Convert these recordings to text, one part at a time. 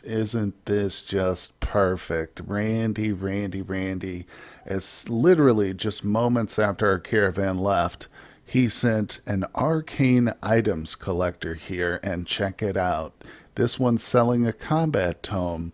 isn't this just perfect? Randy, as literally just moments after our caravan left, he sent an arcane items collector here, and check it out. This one's selling a combat tome.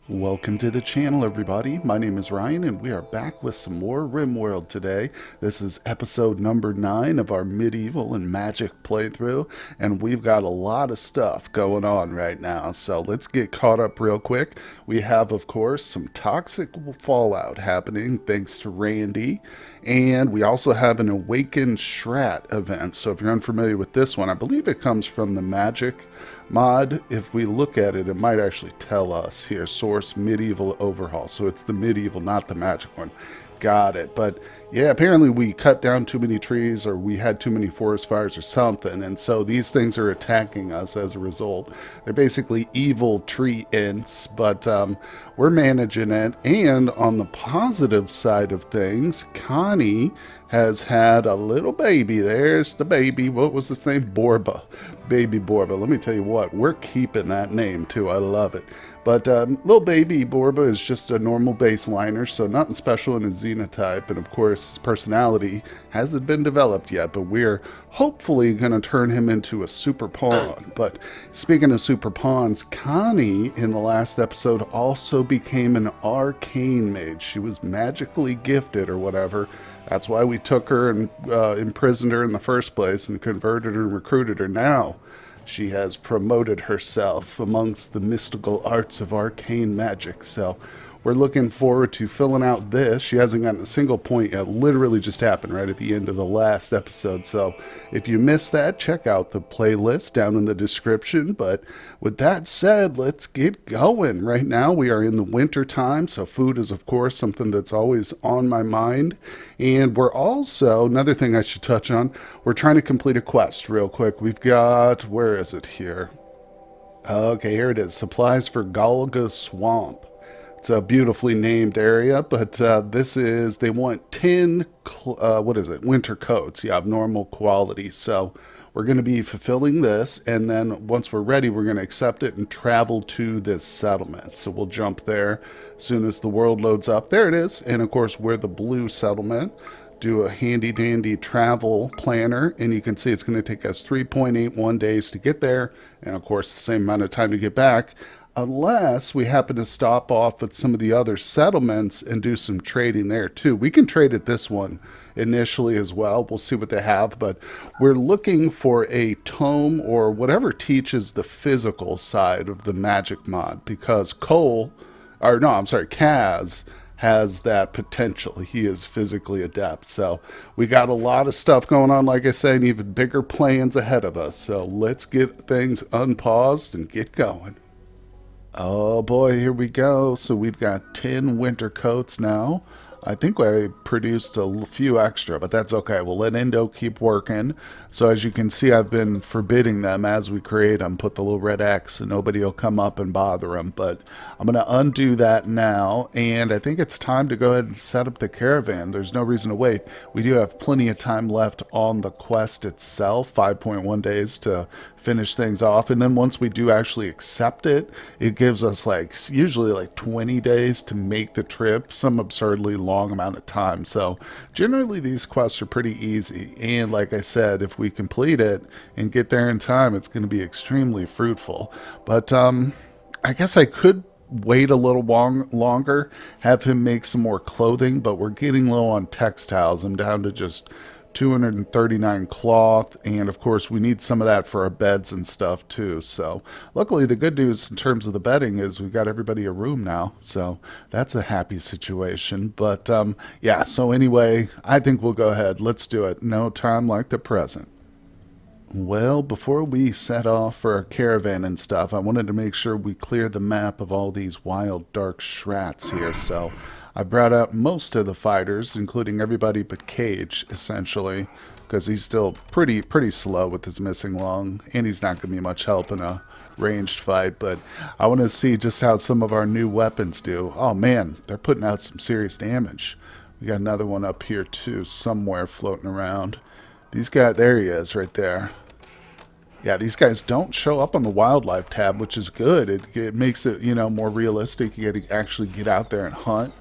Welcome to the channel, everybody. My name is Ryan, and we are back with some more RimWorld today. This is episode number 9 of our medieval and magic playthrough, and we've got a lot of stuff going on right now, so let's get caught up real quick. We have, of course, some toxic fallout happening thanks to Randy, and we also have an Awakened Shrat event. So if you're unfamiliar with this one, I believe it comes from the Magic mod. If we look at it, it might actually tell us here, source medieval overhaul. So it's the medieval, not the magic one. Got it. But yeah, apparently we cut down too many trees, or we had too many forest fires or something, and so these things are attacking us as a result. They're basically evil tree ints, but we're managing it. And on the positive side of things, Connie has had a little baby. There's the baby. What was his name? Borba. Baby Borba. Let me tell you what, we're keeping that name too. I love it. But little baby Borba is just a normal baseliner, so nothing special in his xenotype. And of course, his personality hasn't been developed yet, but we're hopefully going to turn him into a super pawn. But speaking of super pawns, Connie in the last episode also became an arcane mage. She was magically gifted or whatever. That's why we took her and imprisoned her in the first place and converted her and recruited her. Now she has promoted herself amongst the mystical arts of arcane magic. So we're looking forward to filling out this. She hasn't gotten a single point yet. Literally just happened right at the end of the last episode. So if you missed that, check out the playlist down in the description. But with that said, let's get going. Right now we are in the winter time, so food is of course something that's always on my mind. And we're also, another thing I should touch on, we're trying to complete a quest real quick. We've got, where is it here? Okay, here it is. Supplies for Galaga Swamp. It's a beautifully named area, but this is, they want 10, what is it, winter coats, yeah, of normal quality. So we're going to be fulfilling this, and then once we're ready, we're going to accept it and travel to this settlement. So we'll jump there as soon as the world loads up. There it is, and of course, we're the blue settlement. Do a handy dandy travel planner, and you can see it's going to take us 3.81 days to get there, and of course, the same amount of time to get back, unless we happen to stop off at some of the other settlements and do some trading there too. We can trade at this one initially as well. We'll see what they have, but we're looking for a tome or whatever teaches the physical side of the magic mod, because Kaz has that potential. He is physically adept. So we got a lot of stuff going on, like I said, and even bigger plans ahead of us. So let's get things unpaused and get going. Oh boy, here we go. So we've got 10 winter coats now. I think I produced a few extra, but that's okay. We'll let Indo keep working. So as you can see, I've been forbidding them as we create them. Put the little red X and nobody will come up and bother them. But I'm going to undo that now. And I think it's time to go ahead and set up the caravan. There's no reason to wait. We do have plenty of time left on the quest itself. 5.1 days to finish things off, and then once we do actually accept it, it gives us usually 20 days to make the trip, some absurdly long amount of time. So generally these quests are pretty easy, and like I said, if we complete it and get there in time, it's going to be extremely fruitful. But I guess I could wait a little longer, have him make some more clothing, but we're getting low on textiles. I'm down to just 239 cloth, and of course we need some of that for our beds and stuff too. So luckily the good news in terms of the bedding is we've got everybody a room now, so that's a happy situation. But yeah, so anyway, I think we'll go ahead, let's do it. No time like the present. Well, before we set off for our caravan and stuff, I wanted to make sure we clear the map of all these wild dark shrats here. So I brought out most of the fighters, including everybody but Cage, essentially, because he's still pretty slow with his missing lung, and he's not going to be much help in a ranged fight. But I want to see just how some of our new weapons do. Oh man, they're putting out some serious damage. We got another one up here too, somewhere floating around. These guys, there he is right there. Yeah, these guys don't show up on the wildlife tab, which is good. It makes it, you know, more realistic. You get to actually get out there and hunt.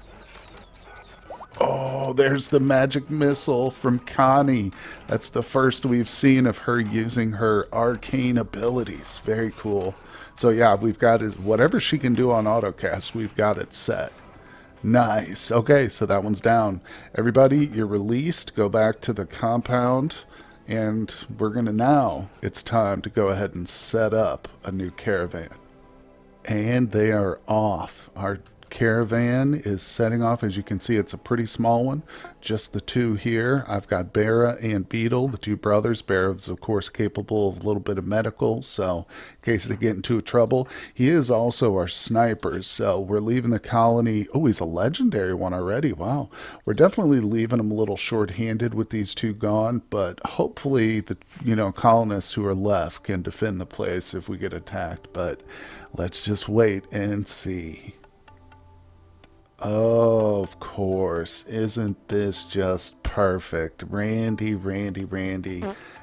Oh, there's the magic missile from Connie. That's the first we've seen of her using her arcane abilities. Very cool. So yeah, we've got is whatever she can do on autocast, we've got it set. Nice. Okay, so that one's down. Everybody, you're released. Go back to the compound. And we're going to now, it's time to go ahead and set up a new caravan. And they are off. Our caravan is setting off. As you can see, it's a pretty small one. Just the two here. I've got Bera and Beetle, the two brothers. Bera is, of course, capable of a little bit of medical, so in case they get into trouble. He is also our sniper, so we're leaving the colony. Oh, he's a legendary one already. Wow. We're definitely leaving him a little short-handed with these two gone, but hopefully the, you know, colonists who are left can defend the place if we get attacked, but let's just wait and see. Oh, of course. Isn't this just perfect? Randy.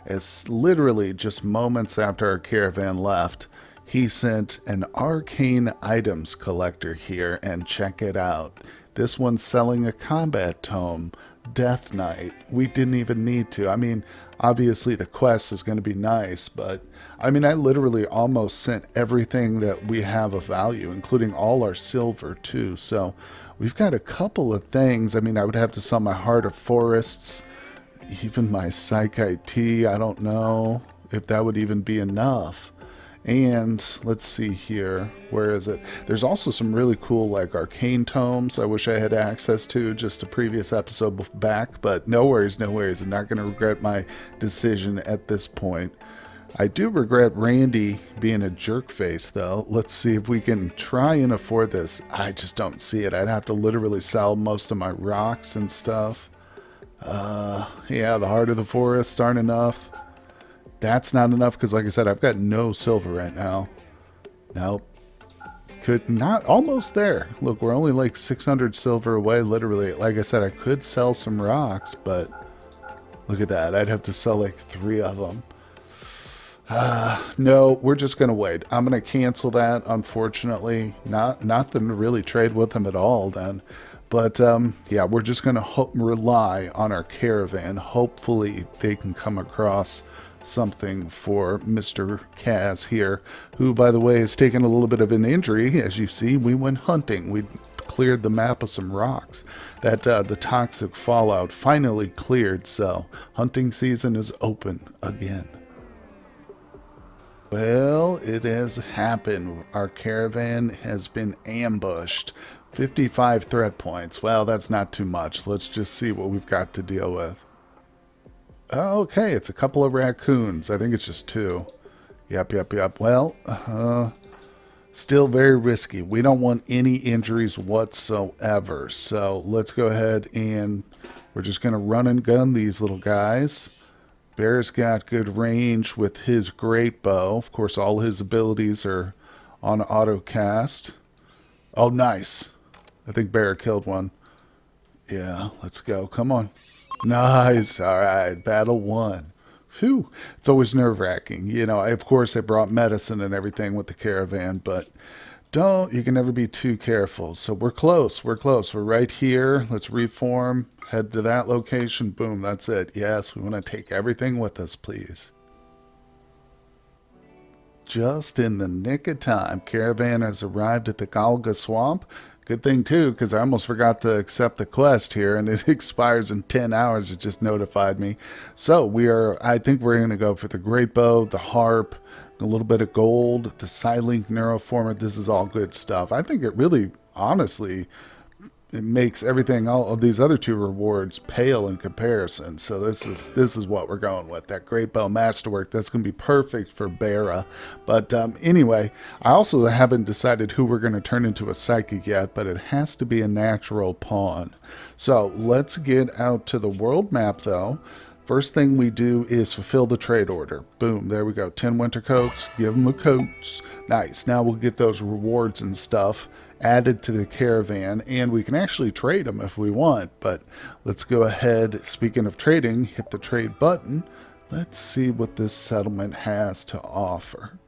As literally just moments after our caravan left, he sent an arcane items collector here, and check it out. This one's selling a combat tome, Death Knight. We didn't even need to. I mean, obviously the quest is going to be nice, but I mean, I literally almost sent everything that we have of value, including all our silver too. So we've got a couple of things. I mean, I would have to sell my Heart of Forests, even my Psychite Tea. I don't know if that would even be enough. And let's see here. Where is it? There's also some really cool like arcane tomes I wish I had access to, just a previous episode back, but no worries. I'm not going to regret my decision at this point. I do regret Randy being a jerk face, though. Let's see if we can try and afford this. I just don't see it. I'd have to literally sell most of my rocks and stuff. Yeah, the Heart of the Forest aren't enough. That's not enough because, like I said, I've got no silver right now. Nope. Could not, almost there. Look, we're only like 600 silver away, literally. Like I said, I could sell some rocks, but look at that. I'd have to sell like 3 of them. No, we're just going to wait. I'm going to cancel that, unfortunately. Not to really trade with them at all then. But, yeah, we're just going to rely on our caravan. Hopefully they can come across something for Mr. Kaz here, who, by the way, has taken a little bit of an injury. As you see, we went hunting. We cleared the map of some rocks. That the toxic fallout finally cleared, so hunting season is open again. Well, it has happened. Our caravan has been ambushed. 55 threat points. Well, that's not too much. Let's just see what we've got to deal with. Okay, it's a couple of raccoons. I think it's just 2. Yep. Well, still very risky. We don't want any injuries whatsoever. So let's go ahead and we're just going to run and gun these little guys. Bear's got good range with his great bow. Of course, all his abilities are on auto cast. Oh, nice. I think Bear killed one. Yeah, let's go. Come on. Nice. All right. Battle 1. Phew. It's always nerve-wracking. You know, of course, I brought medicine and everything with the caravan, but you can never be too careful. So we're close. We're right here. Let's reform. Head to that location. Boom. That's it. Yes, we want to take everything with us, please. Just in the nick of time, caravan has arrived at the Galga Swamp. Good thing, too, because I almost forgot to accept the quest here, and it expires in 10 hours. It just notified me. So I think we're going to go for the Great Bow, the Harp, a little bit of gold, the Psylink Neuroformer. This is all good stuff. I think it really, honestly, it makes everything, all of these other 2 rewards pale in comparison. So this is what we're going with. That Great Bow Masterwork, that's going to be perfect for Bera. But anyway, I also haven't decided who we're going to turn into a psychic yet, but it has to be a natural pawn. So let's get out to the world map though. First thing we do is fulfill the trade order. Boom, there we go. 10 winter coats, give them the coats. Nice. Now we'll get those rewards and stuff. added to the caravan, and we can actually trade them if we want. But let's go ahead, speaking of trading, hit the trade button. Let's see what this settlement has to offer.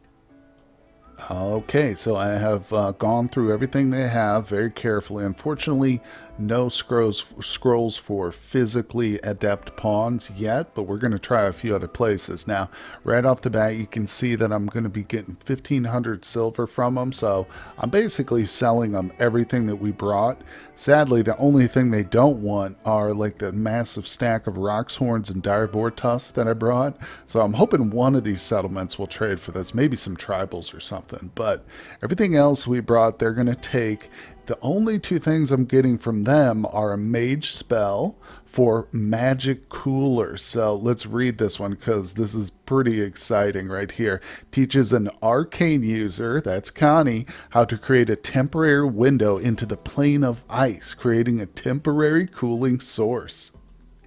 Okay, so I have gone through everything they have very carefully. Unfortunately, no scrolls for physically adept pawns yet, but we're going to try a few other places. Now, right off the bat, you can see that I'm going to be getting 1,500 silver from them, so I'm basically selling them everything that we brought. Sadly, the only thing they don't want are like the massive stack of roc's horns and direboar tusks that I brought, so I'm hoping one of these settlements will trade for this, maybe some tribals or something. But everything else we brought, they're going to take. The only two things I'm getting from them are a mage spell for magic cooler. So let's read this one because this is pretty exciting right here. Teaches an arcane user, that's Connie, how to create a temporary window into the plane of ice, creating a temporary cooling source.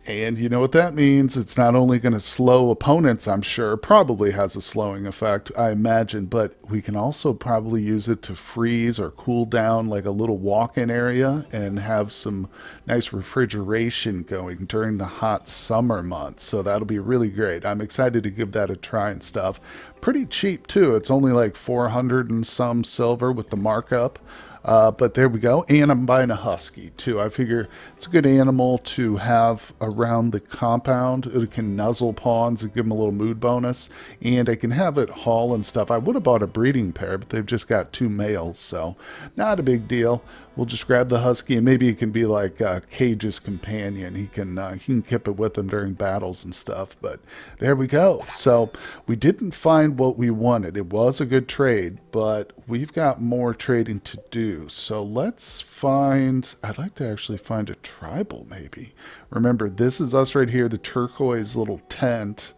And you know what that means. It's not only going to slow opponents, I'm sure, probably has a slowing effect, I imagine, but we can also probably use it to freeze or cool down like a little walk-in area and have some nice refrigeration going during the hot summer months. So that'll be really great. I'm excited to give that a try and stuff. Pretty cheap too. It's only like 400 and some silver with the markup. But there we go. And I'm buying a husky too. I figure it's a good animal to have around the compound. It can nuzzle pawns and give them a little mood bonus. And I can have it haul and stuff. I would have bought a breeding pair, but they've just got 2 males, so not a big deal. We'll just grab the husky, and maybe it can be like Cage's companion. He can keep it with him during battles and stuff. But there we go. So we didn't find what we wanted. It was a good trade, but we've got more trading to do. So let's find. I'd like to actually find a tribal, maybe. Remember, this is us right here, the turquoise little tent,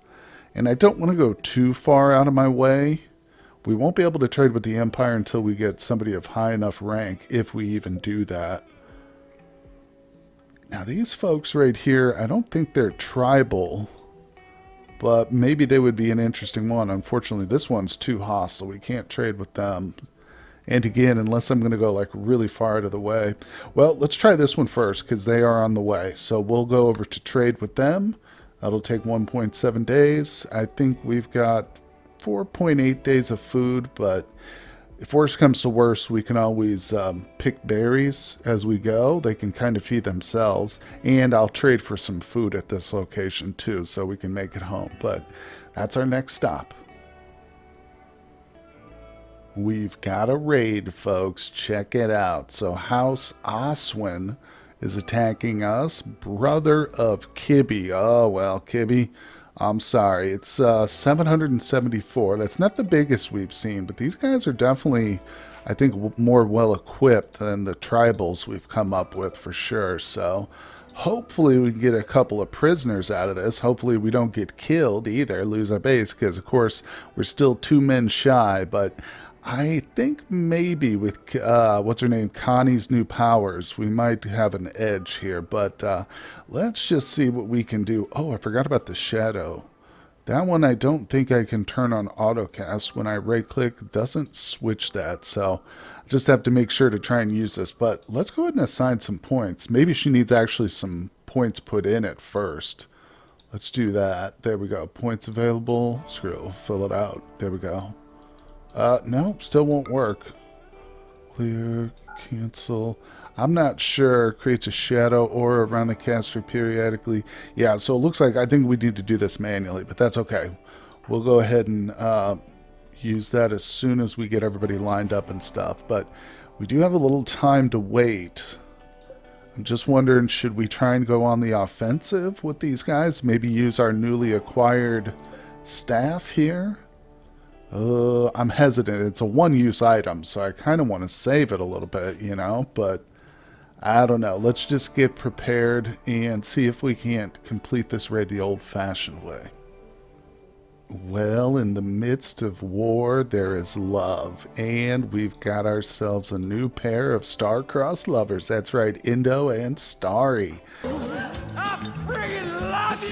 and I don't want to go too far out of my way. We won't be able to trade with the Empire until we get somebody of high enough rank, if we even do that. Now, these folks right here, I don't think they're tribal, but maybe they would be an interesting one. Unfortunately, this one's too hostile. We can't trade with them. And again, unless I'm going to go like really far out of the way. Well, let's try this one first because they are on the way. So we'll go over to trade with them. That'll take 1.7 days. I think we've got 4.8 days of food, but if worse comes to worse, we can always pick berries as we go. They can kind of feed themselves, and I'll trade for some food at this location too, so we can make it home. But that's our next stop. We've got a raid, folks. Check it out. So House Oswin is attacking us. Brother of Kibby. Oh, well, Kibby, I'm sorry. It's 774. That's not the biggest we've seen, but these guys are definitely, I think, more well-equipped than the tribals we've come up with for sure. So hopefully we can get a couple of prisoners out of this. Hopefully we don't get killed either, lose our base, because, of course, we're still 2 men shy, but I think maybe with, what's her name, Connie's new powers, we might have an edge here. But let's just see what we can do. Oh, I forgot about the shadow. That one I don't think I can turn on autocast. When I right-click, it doesn't switch that. So I just have to make sure to try and use this. But let's go ahead and assign some points. Maybe she needs actually some points put in at first. Let's do that. There we go. Points available. Screw it. We'll fill it out. There we go. No, still won't work. Clear, cancel. I'm not sure. Creates a shadow aura around the caster periodically. Yeah, so it looks like I think we need to do this manually, but that's okay. We'll go ahead and use that as soon as we get everybody lined up and stuff. But we do have a little time to wait. I'm just wondering, should we try and go on the offensive with these guys? Maybe use our newly acquired staff here? I'm hesitant. It's a one-use item, so I kind of want to save it a little bit, you know, but I don't know. Let's just get prepared and see if we can't complete this raid the old-fashioned way. Well, in the midst of war, there is love, and we've got ourselves a new pair of star-crossed lovers. That's right, Indo and Starry. I friggin' love you!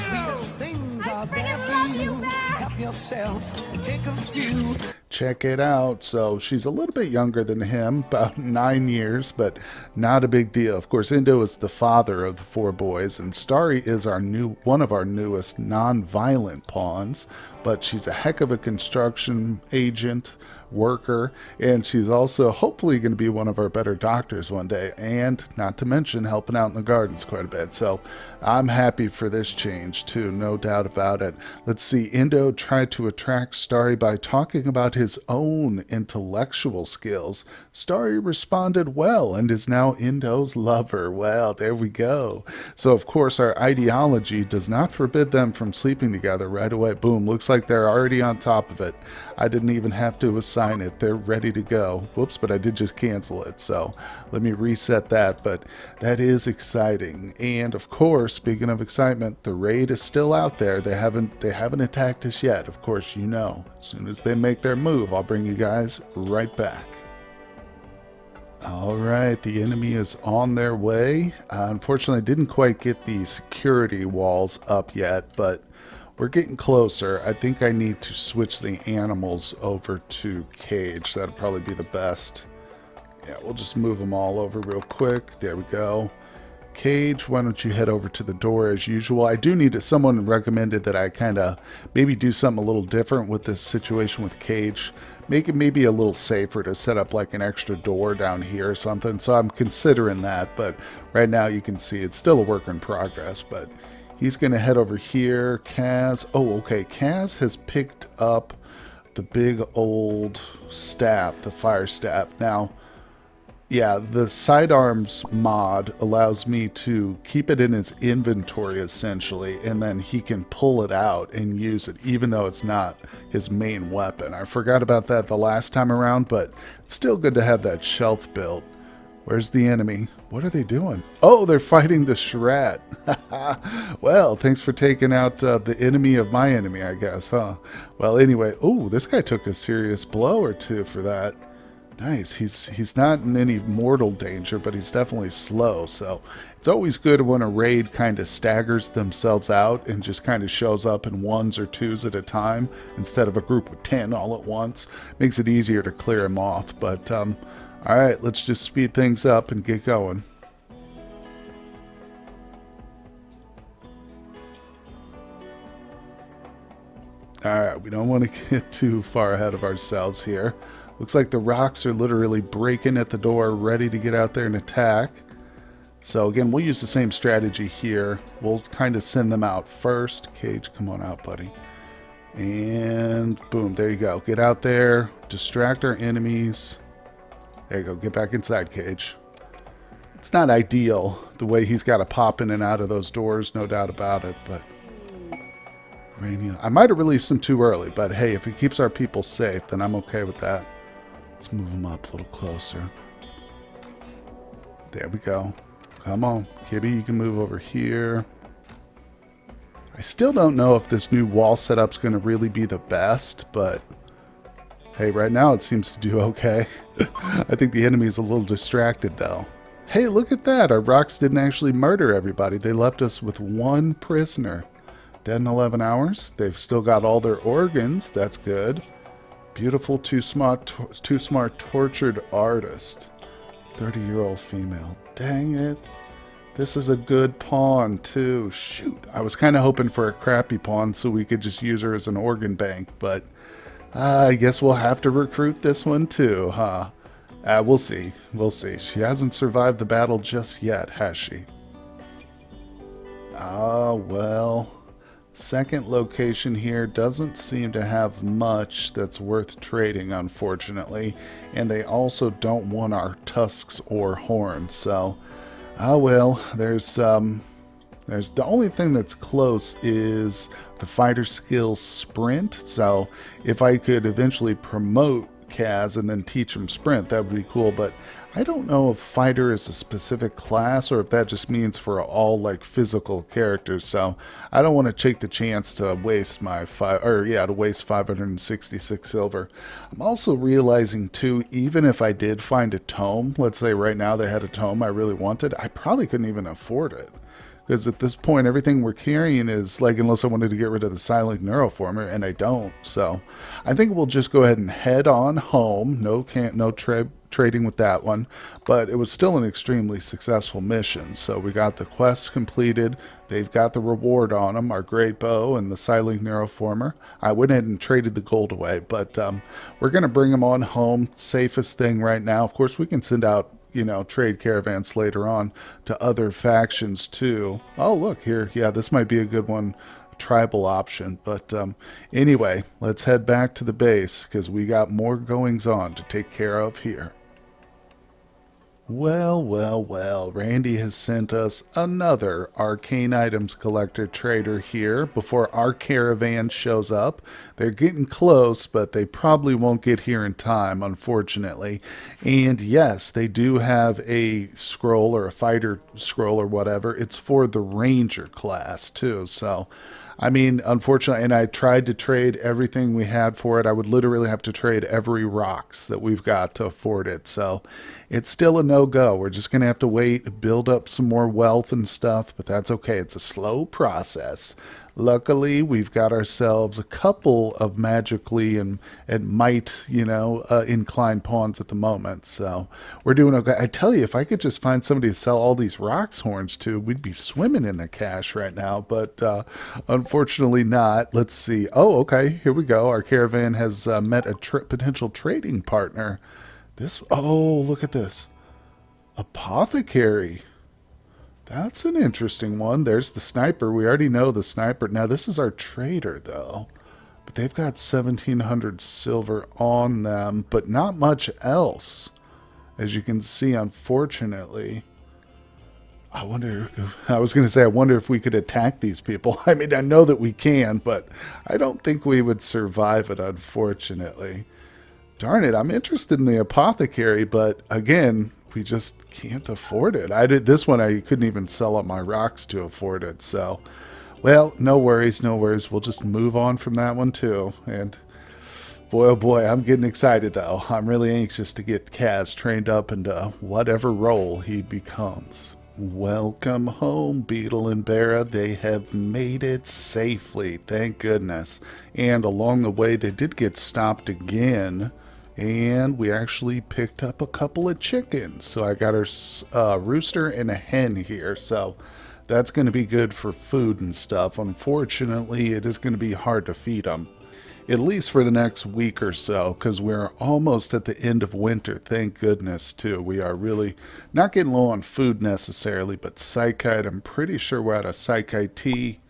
I friggin' love you back! Stop yourself and take a few. Check it out. So she's a little bit younger than him, about 9 years, but not a big deal. Of course, Indo is the father of the four boys, and Starry is one of our newest non-violent pawns, but she's a heck of a construction agent, worker, and she's also hopefully going to be one of our better doctors one day, and not to mention helping out in the gardens quite a bit. So I'm happy for this change too, no doubt about it. Let's see, Indo tried to attract Starry by talking about his own intellectual skills. Starry responded well and is now Indo's lover. Well, there we go. So of course our ideology does not forbid them from sleeping together right away. Boom, looks like they're already on top of it. I didn't even have to assign it. They're ready to go. Whoops, but I did just cancel it. So let me reset that. But that is exciting. And of course, speaking of excitement, the raid is still out there. They haven't attacked us yet. Of course, you know. As soon as they make their move, I'll bring you guys right back. All right, the enemy is on their way. Unfortunately, I didn't quite get the security walls up yet, but we're getting closer. I think I need to switch the animals over to cage. That'd probably be the best. Yeah, we'll just move them all over real quick. There we go. Cage, why don't you head over to the door as usual? I do need it. Someone recommended that I kind of maybe do something a little different with this situation with Cage. Make it maybe a little safer to set up like an extra door down here or something. So I'm considering that, but right now you can see it's still a work in progress, but he's going to head over here. Kaz. Oh, okay. Kaz has picked up the big old staff, the fire staff. Now, yeah, the sidearms mod allows me to keep it in his inventory essentially, and then he can pull it out and use it even though it's not his main weapon. I forgot about that the last time around, but it's still good to have that shelf built. Where's the enemy? What are they doing? Oh, they're fighting the Shrat. Well, thanks for taking out the enemy of my enemy, I guess, huh? Well, anyway, oh, this guy took a serious blow or two for that. Nice. He's not in any mortal danger, but he's definitely slow. So it's always good when a raid kind of staggers themselves out and just kind of shows up in ones or twos at a time instead of a group of 10 all at once. Makes it easier to clear them off. But all right, let's just speed things up and get going. All right, we don't want to get too far ahead of ourselves here. Looks like the rocks are literally breaking at the door, ready to get out there and attack. So again, we'll use the same strategy here. We'll kind of send them out first. Cage, come on out, buddy. And boom, there you go. Get out there, distract our enemies. There you go, get back inside, Cage. It's not ideal, the way he's got to pop in and out of those doors, no doubt about it, but I might have released him too early, but hey, if he keeps our people safe, then I'm okay with that. Let's move him up a little closer. There we go. Come on, Kibby, you can move over here. I still don't know if this new wall setup's going to really be the best, but hey, right now it seems to do okay. I think the enemy's a little distracted, though. Hey, look at that. Our rocks didn't actually murder everybody. They left us with one prisoner. Dead in 11 hours. They've still got all their organs. That's good. Beautiful, too smart, tortured artist. 30-year-old female. Dang it. This is a good pawn, too. Shoot. I was kind of hoping for a crappy pawn so we could just use her as an organ bank, but I guess we'll have to recruit this one, too, huh? We'll see. We'll see. She hasn't survived the battle just yet, has she? Well... Second location here doesn't seem to have much that's worth trading, unfortunately, and they also don't want our tusks or horns. So, well, there's the only thing that's close is the fighter skills sprint. So, if I could eventually promote Kaz and then teach him sprint, that would be cool. But I don't know if fighter is a specific class or if that just means for all like physical characters. So I don't want to take the chance to waste my 566 silver. I'm also realizing too, even if I did find a tome, let's say right now they had a tome I really wanted, I probably couldn't even afford it. Because at this point, everything we're carrying is like, unless I wanted to get rid of the silent neuroformer, and I don't. So I think we'll just go ahead and head on home. No trading with that one. But it was still an extremely successful mission. So we got the quest completed. They've got the reward on them, our great bow and the silent neuroformer. I went ahead and traded the gold away, but we're going to bring them on home. Safest thing right now. Of course, we can send out trade caravans later on to other factions too. Oh, look here. Yeah, this might be a good one, tribal option. But anyway, let's head back to the base because we got more goings on to take care of here. Well, well, well, Randy has sent us another arcane items collector trader here before our caravan shows up. They're getting close, but they probably won't get here in time, unfortunately. And yes, they do have a scroll or a fighter scroll or whatever. It's for the ranger class too, so I mean, unfortunately, and I tried to trade everything we had for it. I would literally have to trade every rocks that we've got to afford it. So it's still a no-go. We're just going to have to wait, build up some more wealth and stuff, but that's okay. It's a slow process. Luckily, we've got ourselves a couple of magically and might, inclined pawns at the moment. So we're doing okay. I tell you, if I could just find somebody to sell all these rocks horns to, we'd be swimming in the cash right now. But unfortunately not. Let's see. Oh, okay. Here we go. Our caravan has met a potential trading partner. Oh, look at this. Apothecary. That's an interesting one. There's the sniper. We already know the sniper. Now, this is our trader, though. But they've got 1,700 silver on them, but not much else. As you can see, unfortunately. I wonder if we could attack these people. I mean, I know that we can, but I don't think we would survive it, unfortunately. Darn it, I'm interested in the apothecary, but again, we just can't afford it. This one, I couldn't even sell up my rocks to afford it. So, well, no worries, no worries. We'll just move on from that one too. And boy, oh boy, I'm getting excited though. I'm really anxious to get Kaz trained up into whatever role he becomes. Welcome home, Beetle and Bera. They have made it safely, thank goodness. And along the way, they did get stopped again. And we actually picked up a couple of chickens. So I got our rooster and a hen here. So that's going to be good for food and stuff. Unfortunately, it is going to be hard to feed them. At least for the next week or so. Because we're almost at the end of winter. Thank goodness, too. We are really not getting low on food necessarily. But psychite, I'm pretty sure we're out of psychite tea.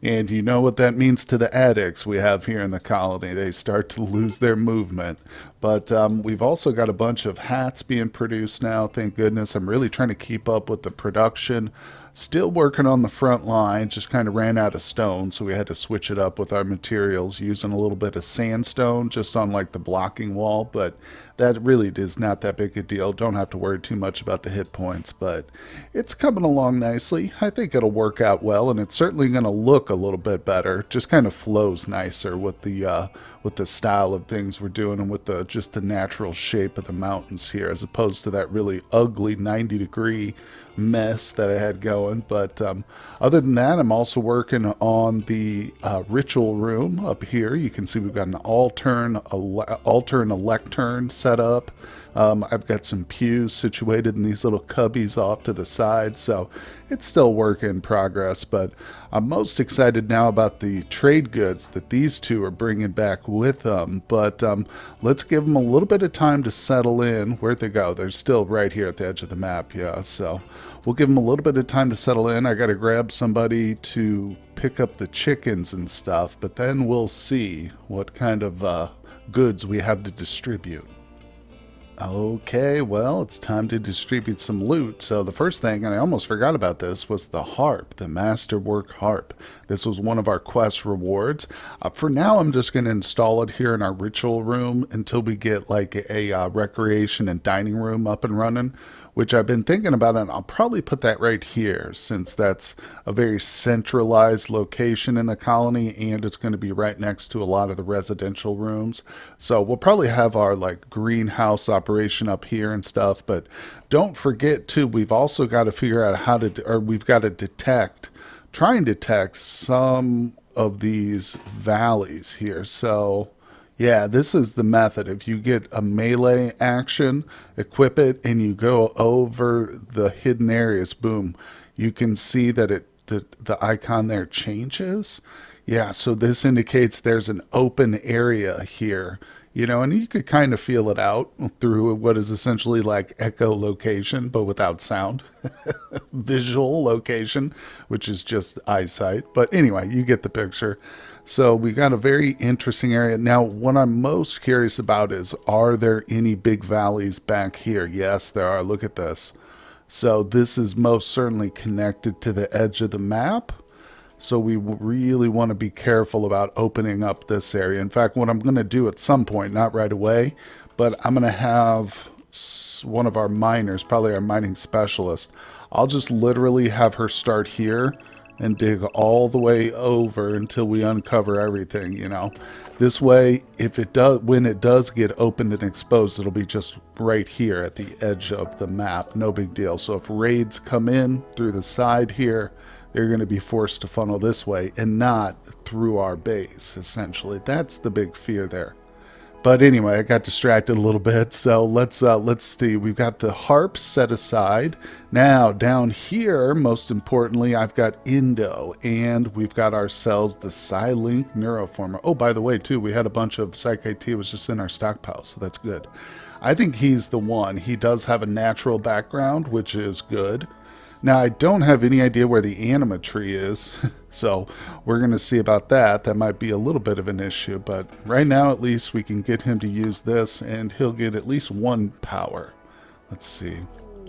And you know what that means to the addicts we have here in the colony. They start to lose their movement. But we've also got a bunch of hats being produced now, thank goodness. I'm really trying to keep up with the production. Still working on the front line, just kind of ran out of stone, so we had to switch it up with our materials, using a little bit of sandstone just on like the blocking wall, but that really is not that big a deal. Don't have to worry too much about the hit points, but it's coming along nicely. I think it'll work out well, and it's certainly going to look a little bit better. Just kind of flows nicer with the style of things we're doing and with just the natural shape of the mountains here, as opposed to that really ugly 90-degree mess that I had going. But other than that, I'm also working on the ritual room up here. You can see we've got an altar and a lectern set up. I've got some pews situated in these little cubbies off to the side, so it's still work in progress. But I'm most excited now about the trade goods that these two are bringing back with them. But let's give them a little bit of time to settle in. Where'd they go? They're still right here at the edge of the map, yeah. So we'll give them a little bit of time to settle in. I got to grab somebody to pick up the chickens and stuff, but then we'll see what kind of goods we have to distribute. Okay, well, it's time to distribute some loot. So the first thing, and I almost forgot about this, was the harp, the masterwork harp. This was one of our quest rewards. For now, I'm just going to install it here in our ritual room until we get like a recreation and dining room up and running. which I've been thinking about, and I'll probably put that right here since that's a very centralized location in the colony, and it's going to be right next to a lot of the residential rooms. So we'll probably have our like greenhouse operation up here and stuff, but don't forget too, we've also got to figure out how to, or we've got to try and detect some of these valleys here. So yeah, this is the method. If you get a melee action, equip it, and you go over the hidden areas, boom, you can see that the icon there changes. Yeah, so this indicates there's an open area here, and you could kind of feel it out through what is essentially like echolocation, but without sound. Visual location, which is just eyesight. But anyway, you get the picture. So we got a very interesting area. Now, what I'm most curious about is, are there any big valleys back here? Yes, there are. Look at this. So this is most certainly connected to the edge of the map. So we really want to be careful about opening up this area. In fact, what I'm going to do at some point, not right away, but I'm going to have one of our miners, probably our mining specialist, I'll just literally have her start here and dig all the way over until we uncover everything. This way, when it does get opened and exposed, it'll be just right here at the edge of the map. No big deal. So if raids come in through the side here, they're going to be forced to funnel this way and not through our base, essentially. That's the big fear there. But anyway, I got distracted a little bit, so let's see. We've got the harp set aside. Now, down here, most importantly, I've got Indo, and we've got ourselves the Psylink Neuroformer. Oh, by the way, too, we had a bunch of Psych-IT was just in our stockpile, so that's good. I think he's the one. He does have a natural background, which is good. Now, I don't have any idea where the anima tree is, so we're going to see about that. That might be a little bit of an issue, but right now, at least, we can get him to use this, and he'll get at least 1 power. Let's see.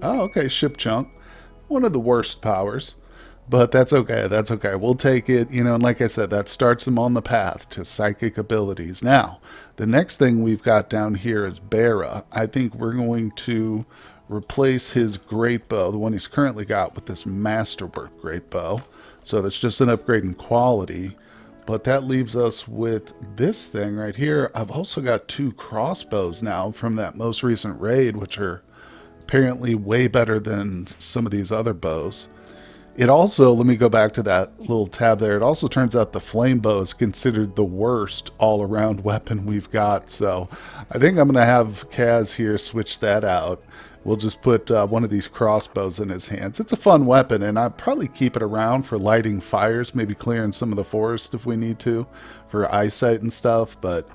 Oh, okay, ship chunk. One of the worst powers, but that's okay. That's okay. We'll take it, and like I said, that starts him on the path to psychic abilities. Now, the next thing we've got down here is Bara. I think we're going to replace his great bow, the one he's currently got, with this masterwork great bow. So that's just an upgrade in quality. But that leaves us with this thing right here. I've also got 2 crossbows now from that most recent raid, which are apparently way better than some of these other bows. It also, let me go back to that little tab there. It also turns out the flame bow is considered the worst all-around weapon we've got. So I think I'm going to have Kaz here switch that out. We'll just put one of these crossbows in his hands. It's a fun weapon, and I'd probably keep it around for lighting fires, maybe clearing some of the forest if we need to, for eyesight and stuff. But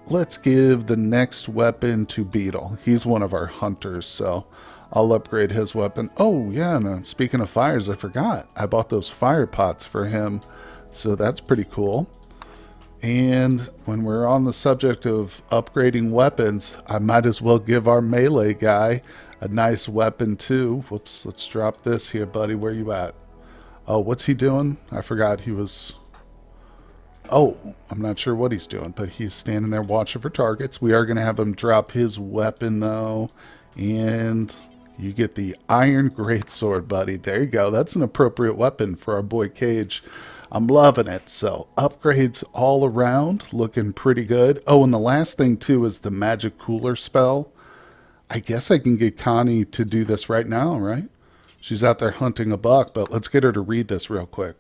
let's give the next weapon to Beetle. He's one of our hunters, so I'll upgrade his weapon. Oh, yeah, no, speaking of fires, I forgot. I bought those fire pots for him, so that's pretty cool. And when we're on the subject of upgrading weapons, I might as well give our melee guy a nice weapon too. Whoops, let's drop this here, buddy. Where you at? Oh, what's he doing? I forgot he was... Oh, I'm not sure what he's doing, but he's standing there watching for targets. We are going to have him drop his weapon, though. And you get the Iron Greatsword, buddy. There you go. That's an appropriate weapon for our boy Cage. I'm loving it. So upgrades all around, looking pretty good. Oh, and the last thing too is the magic cooler spell. I guess I can get Connie to do this right now, right? She's out there hunting a buck, but let's get her to read this real quick.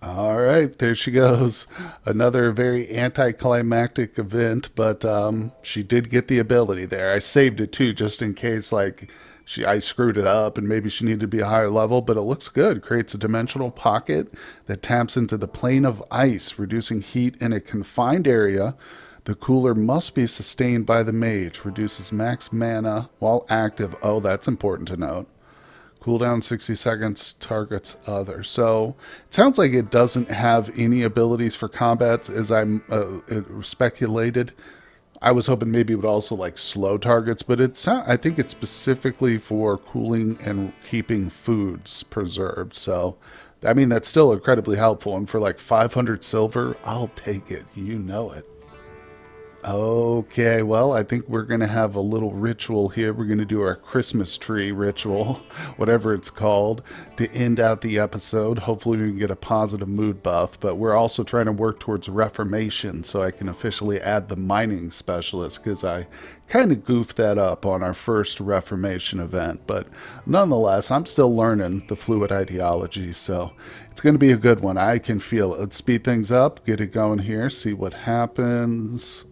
All right, there she goes. Another very anticlimactic event, but she did get the ability there. I saved it too, just in case I screwed it up and maybe she needed to be a higher level, but it looks good. Creates a dimensional pocket that taps into the plane of ice, reducing heat in a confined area. The cooler must be sustained by the mage. Reduces max mana while active. Oh, that's important to note. Cooldown 60 seconds, targets other. So it sounds like it doesn't have any abilities for combat, as I speculated. I was hoping maybe it would also slow targets, but I think it's specifically for cooling and keeping foods preserved. So, I mean, that's still incredibly helpful. And for 500 silver, I'll take it. You know it. Okay, well, I think we're going to have a little ritual here. We're going to do our Christmas tree ritual, whatever it's called, to end out the episode. Hopefully, we can get a positive mood buff, but we're also trying to work towards Reformation so I can officially add the mining specialist because I kind of goofed that up on our first Reformation event. But nonetheless, I'm still learning the fluid ideology, so it's going to be a good one. I can feel it. Let's speed things up, get it going here, see what happens.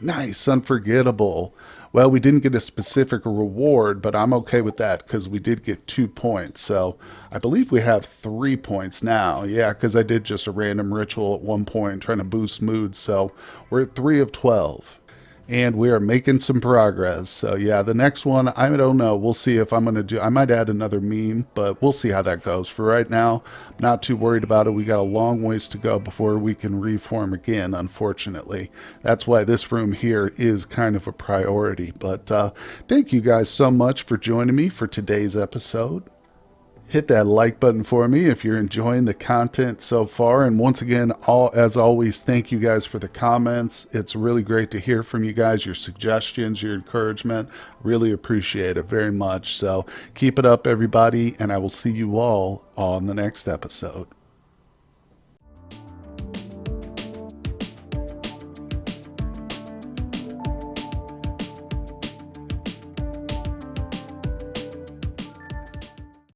Nice, unforgettable. Well, we didn't get a specific reward, but I'm okay with that because we did get 2 points. So I believe we have 3 points now. Yeah, because I did just a random ritual at one point trying to boost mood. So we're at 3 of 12. And we are making some progress. So yeah, the next one, I don't know. We'll see if I'm going to do, I might add another meme, but we'll see how that goes. For right now, I'm not too worried about it. We got a long ways to go before we can reform again, unfortunately. That's why this room here is kind of a priority. But thank you guys so much for joining me for today's episode. Hit that like button for me if you're enjoying the content so far. And once again, as always, thank you guys for the comments. It's really great to hear from you guys, your suggestions, your encouragement. Really appreciate it very much. So keep it up, everybody, and I will see you all on the next episode.